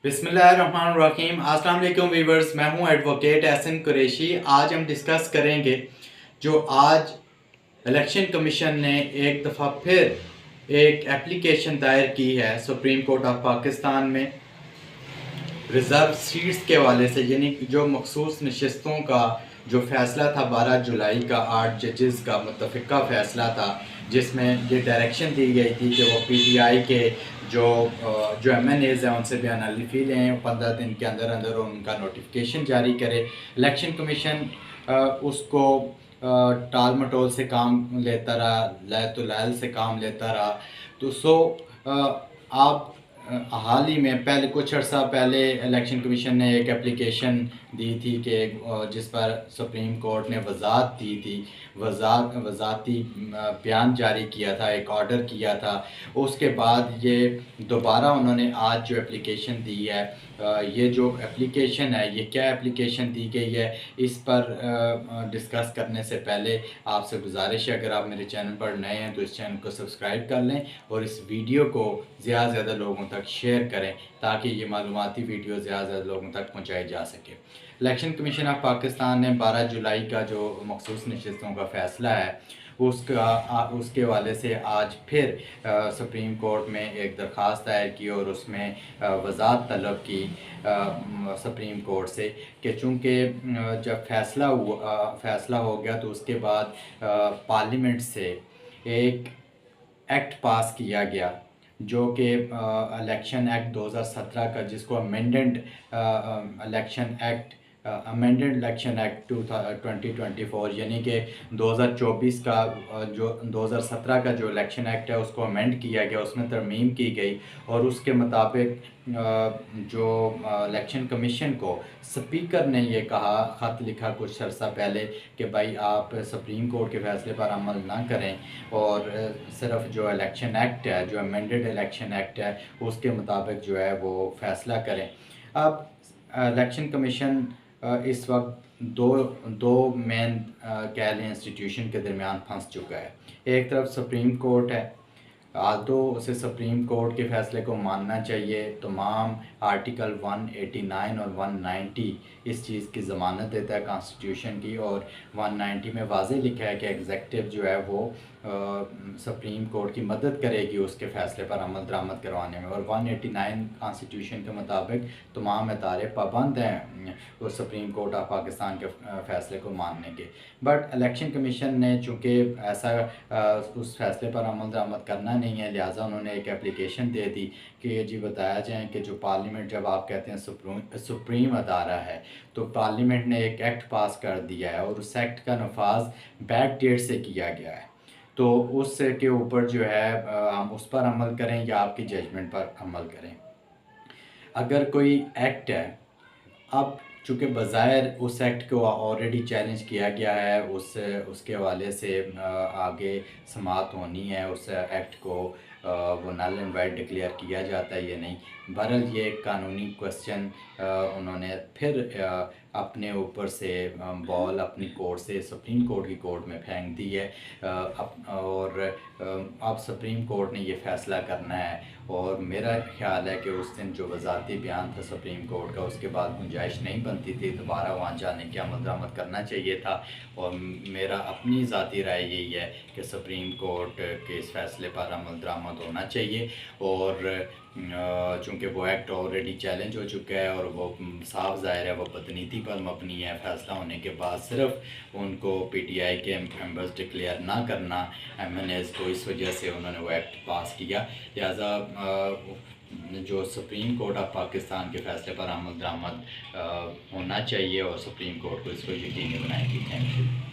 बिस्मिल्लाहिर्रहमानिर्रहीम। अस्सलाम वालेकुम वीवर्स, मैं हूं एडवोकेट एहसन कुरैशी। आज हम डिस्कस करेंगे जो आज इलेक्शन कमीशन ने एक दफ़ा फिर एक एप्लीकेशन दायर की है सुप्रीम कोर्ट ऑफ पाकिस्तान में रिज़र्व सीट्स के हवाले से, यानी जो मखसूस नशस्तों का जो फ़ैसला था 12 जुलाई का 8 जजेस का मुत्तफ़िका फ़ैसला था, जिसमें ये डायरेक्शन दी गई थी कि वो पीटीआई के जो एमएनएज़ हैं उनसे बयान लिफी लें, 15 दिन के अंदर अंदर उनका नोटिफिकेशन जारी करे। इलेक्शन कमीशन उसको टाल मटोल से काम लेता रहा, लय तो लैल से काम लेता रहा। तो आप हाल ही में पहले कुछ अर्सा पहले इलेक्शन कमीशन ने एक एप्लीकेशन दी थी कि जिस पर सुप्रीम कोर्ट ने वजाहत दी थी, वजाहती बयान जारी किया था, एक ऑर्डर किया था। उसके बाद ये दोबारा उन्होंने आज जो एप्लीकेशन दी है, ये जो एप्लीकेशन है ये क्या एप्लीकेशन दी गई है, इस पर डिस्कस करने से पहले आपसे गुजारिश है, अगर आप मेरे चैनल पर नए हैं तो इस चैनल को सब्सक्राइब कर लें और इस वीडियो को ज़्यादा से ज़्यादा लोगों तक शेयर करें ताकि ये मालूमाती वीडियो ज़्यादा से ज़्यादा लोगों तक पहुँचाई जा सके। इलेक्शन कमीशन ऑफ पाकिस्तान ने 12 जुलाई का जो मखसूस नशस्तों का फ़ैसला है उसके हवाले से आज फिर सुप्रीम कोर्ट में एक दरख्वास्त दायर की और उसमें वजाहत तलब की सुप्रीम कोर्ट से कि चूँकि जब फ़ैसला हो गया तो उसके बाद पार्लियामेंट से एक एक्ट पास किया गया जो कि इलेक्शन एक्ट 2017 का, जिसको अमेंडेड इलेक्शन एक्ट 2024 यानी कि 2024 का जो 2017 का जो इलेक्शन एक्ट है उसको अमेंड किया गया, उसमें तरमीम की गई। और उसके मुताबिक जो इलेक्शन कमीशन को स्पीकर ने ये कहा, ख़त लिखा कुछ अर्सा पहले कि भाई आप सुप्रीम कोर्ट के फ़ैसले पर अमल ना करें और सिर्फ जो इलेक्शन एक्ट है, जो अमेंडेड इलेक्शन एक्ट है, उसके मुताबिक जो है वो फ़ैसला करें। अब इलेक्शन कमीशन इस वक्त दो मेन कह लें इंस्टीट्यूशन के दरमियान फंस चुका है। एक तरफ सुप्रीम कोर्ट है, तो उसे सुप्रीम कोर्ट के फ़ैसले को मानना चाहिए। तमाम आर्टिकल 189 और 190 इस चीज़ की ज़मानत देता है कॉन्स्टिट्यूशन की, और 190 में वाज़ेह लिखा है कि एग्जेक्टिव जो है वो सुप्रीम कोर्ट की मदद करेगी उसके फ़ैसले पर अमल दरामद करवाने में। और 189 कॉन्स्टिट्यूशन के मुताबिक तमाम इदारे पाबंद हैं वो सुप्रीम कोर्ट ऑफ पाकिस्तान के फ़ैसले को मानने के। बट इलेक्शन कमीशन ने चूँकि ऐसा उस फैसले पर अमल दरामद करना नहीं है, लिहाजा उन्होंने एक एप्लीकेशन दे दी कि जी बताया जाए कि जो पार्लियामेंट, जब आप कहते हैं सुप्रीम अदारा है, तो पार्लियामेंट ने एक एक्ट पास कर दिया है और उस एक्ट का नफाज बैक डेट से किया गया है, तो उसके ऊपर जो है हम उस पर अमल करें या आपकी जजमेंट पर अमल करें। अगर कोई एक्ट है, अब चूँकि बज़ाहिर उस एक्ट को ऑलरेडी चैलेंज किया गया है, उसके हवाले से आगे समाअत होनी है, उस एक्ट को वो नल एंड वाइड डिक्लेयर किया जाता है या नहीं। बहरहाल ये एक कानूनी क्वेश्चन उन्होंने फिर अपने ऊपर से बॉल अपनी कोर्ट से सुप्रीम कोर्ट की कोर्ट में फेंक दी है। और अब सुप्रीम कोर्ट ने ये फ़ैसला करना है, और मेरा ख्याल है कि उस दिन जो वजाती बयान था सुप्रीम कोर्ट का, उसके बाद गुंजाइश नहीं बनती थी, दोबारा वहाँ जाने की अमल दरामद करना चाहिए था। और मेरा अपनी ज़ाती राय यही है कि सुप्रीम कोर्ट के इस फ़ैसले पर अमल दरामद होना चाहिए। और चूँकि वो एक्ट ऑलरेडी चैलेंज हो चुका है और वो साफ ज़ाहिर है वो बदनीति पर मबनी है, फ़ैसला होने के बाद सिर्फ उनको पीटीआई के मेंबर्स डिक्लेयर ना करना एमएनएज़ को, इस वजह से उन्होंने वो एक्ट पास किया। लिहाजा जो सुप्रीम कोर्ट ऑफ पाकिस्तान के फ़ैसले पर अमल दरामद होना चाहिए और सुप्रीम कोर्ट को इसको यकीनी बनाएगी। Thank you.